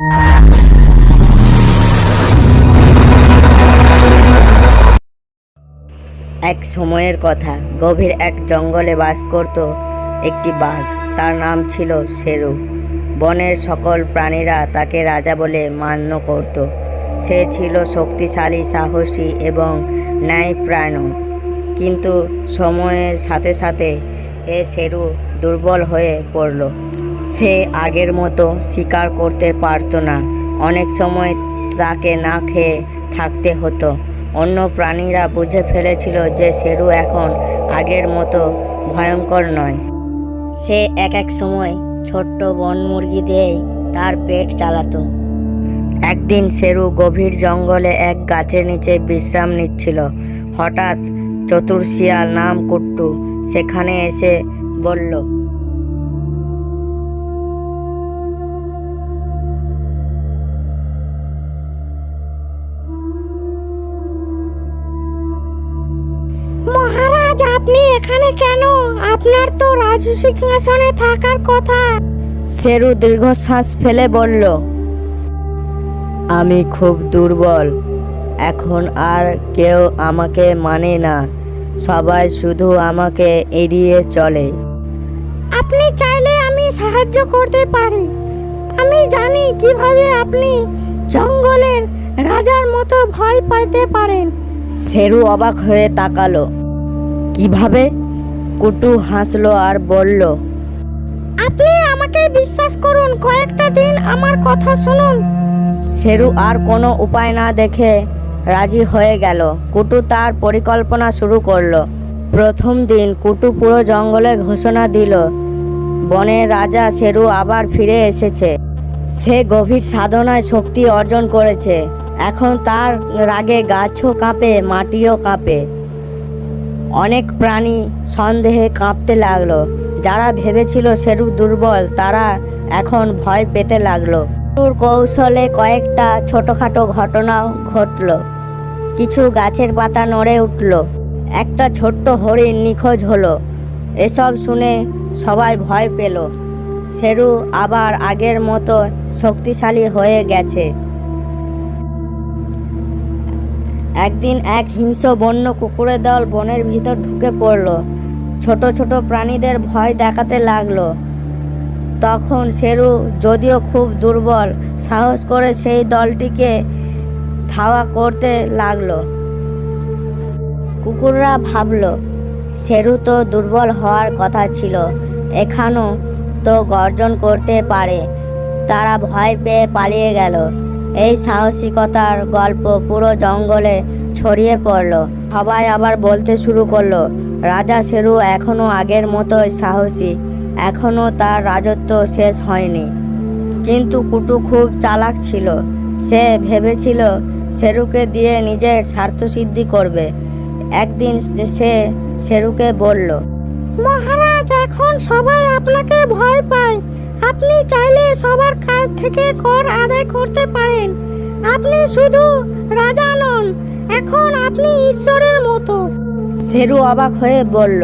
এক সময়ের কথা, গভীর এক জঙ্গলে বাস করত একটি বাঘ। তার নাম ছিল শেরু। বনের সকল প্রাণীরা তাকে রাজা বলে মান্য করত। সে ছিল শক্তিশালী, সাহসী এবং ন্যায়পরায়ণ। কিন্তু সময়ের সাথে সাথে শেরু দুর্বল হয়ে পড়ল। সে আগের মতো শিকার করতে পারত না। অনেক সময় তাকে না খেয়ে থাকতে হতো। অন্য প্রাণীরা বুঝে ফেলেছিল যে শেরু এখন আগের মতো ভয়ঙ্কর নয়। সে এক এক সময় ছোট্ট বনমুরগি দিয়েই তার পেট চালাতো। একদিন শেরু গভীর জঙ্গলে এক গাছের নিচে বিশ্রাম নিচ্ছিল। হঠাৎ চতুর শিয়াল নাম কুট্টু সেখানে এসে বলল, মহারাজ, আপনি এখানে কেন? আপনার তো রাজসিংহাসনে থাকার কথা। শেরু দীর্ঘশ্বাস ফেলে বলল, আমি খুব দুর্বল। এখন আর কেউ আমাকে মানে না। সবাই শুধু আমাকে এড়িয়ে চলে। আপনি চাইলে আমি সাহায্য করতে পারি। আমি জানি কিভাবে আপনি জঙ্গলের রাজার মতো ভয় পেতে পারেন। শেরু অবাক হয়ে তাকালো। কিভাবে? কুটু হাসলো আর বলল, আপনি আমাকে বিশ্বাস করুন, কয়েকটা দিন আমার কথা শুনুন। শেরু আর কোনো উপায় না দেখে রাজি হয়ে গেল। কুটু তার পরিকল্পনা শুরু করলো। প্রথম দিন কুটু পুরো জঙ্গলে ঘোষণা দিল, বনের রাজা শেরু আবার ফিরে এসেছে। সে গভীর সাধনায় শক্তি অর্জন করেছে। এখন তার রাগে গাছও কাঁপে, মাটিও কাঁপে। অনেক প্রাণী সন্দেহে কাঁপতে লাগলো। যারা ভেবেছিল শেরু দুর্বল, তারা এখন ভয় পেতে লাগলো। কুটুর কৌশলে কয়েকটা ছোটখাটো ঘটনাও ঘটল। কিছু গাছের পাতা নড়ে উঠল। একটা ছোট্ট হরিণ নিখোঁজ হলো। এসব শুনে সবাই ভয় পেল। শেরু আবার আগের মতো শক্তিশালী হয়ে গেছে। একদিন এক হিংস্র বন্য কুকুরের দল বনের ভিতর ঢুকে পড়ল। ছোট ছোট প্রাণীদের ভয় দেখাতে লাগলো। তখন শেরু, যদিও খুব দুর্বল, সাহস করে সেই দলটিকে ধাওয়া করতে লাগলো। কুকুররা ভাবলো, শেরু তো দুর্বল হওয়ার কথা ছিল, এখানেও তো গর্জন করতে পারে। তারা ভয় পেয়ে পালিয়ে গেল। এই সাহসিকতার গল্প পুরো জঙ্গলে ছড়িয়ে পড়ল। সবাই আবার বলতে শুরু করলো, রাজা শেরু এখনও আগের মতোই সাহসী, এখনও তার রাজত্ব শেষ হয়নি। কিন্তু কুটু খুব চালাক ছিল। সে ভেবেছিল শেরুকে দিয়ে নিজের স্বার্থসিদ্ধি করবে। একদিন সে শেরুকে বলল, মহারাজ, এখন সবাই আপনাকে ভয় পায়। আপনি চাইলে সবার কাছ থেকে কর আদায় করতে পারেন। আপনি শুধু রাজা নন, এখন আপনি ঈশ্বরের মতো। শেরু অবাক হয়ে বলল,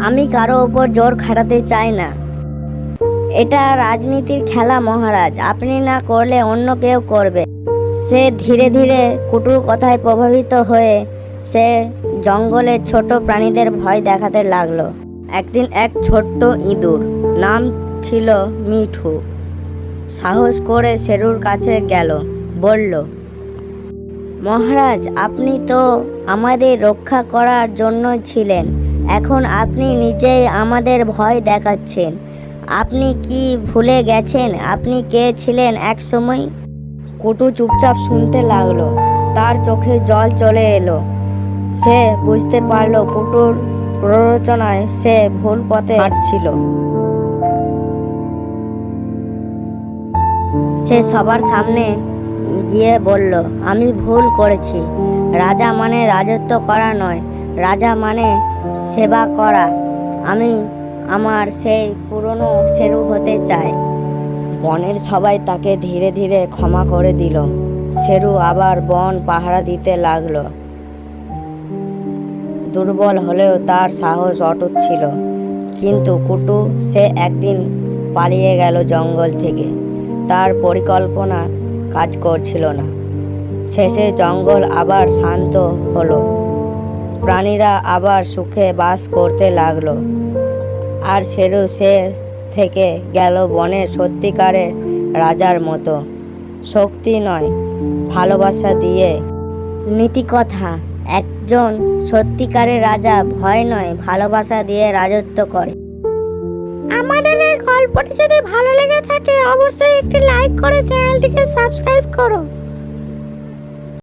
আমি কারো ওপর জোর খাটাতে চাই না। এটা রাজনীতির খেলা মহারাজ, আপনি না করলে অন্য কেউ করবে। সে ধীরে ধীরে কুটুর কথায় প্রভাবিত হয়ে সে জঙ্গলের ছোট প্রাণীদের ভয় দেখাতে লাগলো। একদিন এক ছোট্ট ইঁদুর, নাম ছিল মিঠু, সাহস করে শেরুর কাছে গেল। বলল, মহারাজ, আপনি তো আমাদের রক্ষা করার জন্য ছিলেন, এখন আপনি নিজেই আমাদের ভয় দেখাচ্ছেন। আপনি কি ভুলে গেছেন আপনি কে ছিলেন এক সময়? কুটু চুপচাপ শুনতে লাগলো। তার চোখে জল চলে এলো। সে বুঝতে পারল কুটুর প্ররোচনায় সে ভুল পথে হাঁটছিল। সে সবার সামনে গিয়ে বলল, আমি ভুল করেছি। রাজা মানে রাজত্ব করা নয়, রাজা মানে সেবা করা। আমি আমার সেই পুরনো শেরু হতে চাই। বনের সবাই তাকে ধীরে ধীরে ক্ষমা করে দিল। শেরু আবার বন পাহারা দিতে লাগলো। দুর্বল হলেও তার সাহস অটুট ছিল। কিন্তু কুটু, সে একদিন পালিয়ে গেল জঙ্গল থেকে। তার পরিকল্পনা কাজ করছিল না। শেষে জঙ্গল আবার শান্ত হলো, প্রাণীরা আবার সুখে বাস করতে লাগলো। আর শেরু সে থেকে গেল বনের সত্যিকারের রাজার মতো, শক্তি নয় ভালোবাসা দিয়ে। নীতিকথা, একজন সত্যিকারের রাজা ভয় নয় ভালোবাসা দিয়ে রাজত্ব করে। আমাদের এই গল্পটি যদি ভালো লেগে থাকে অবশ্যই একটি লাইক করে চ্যানেলটিকে সাবস্ক্রাইব করো।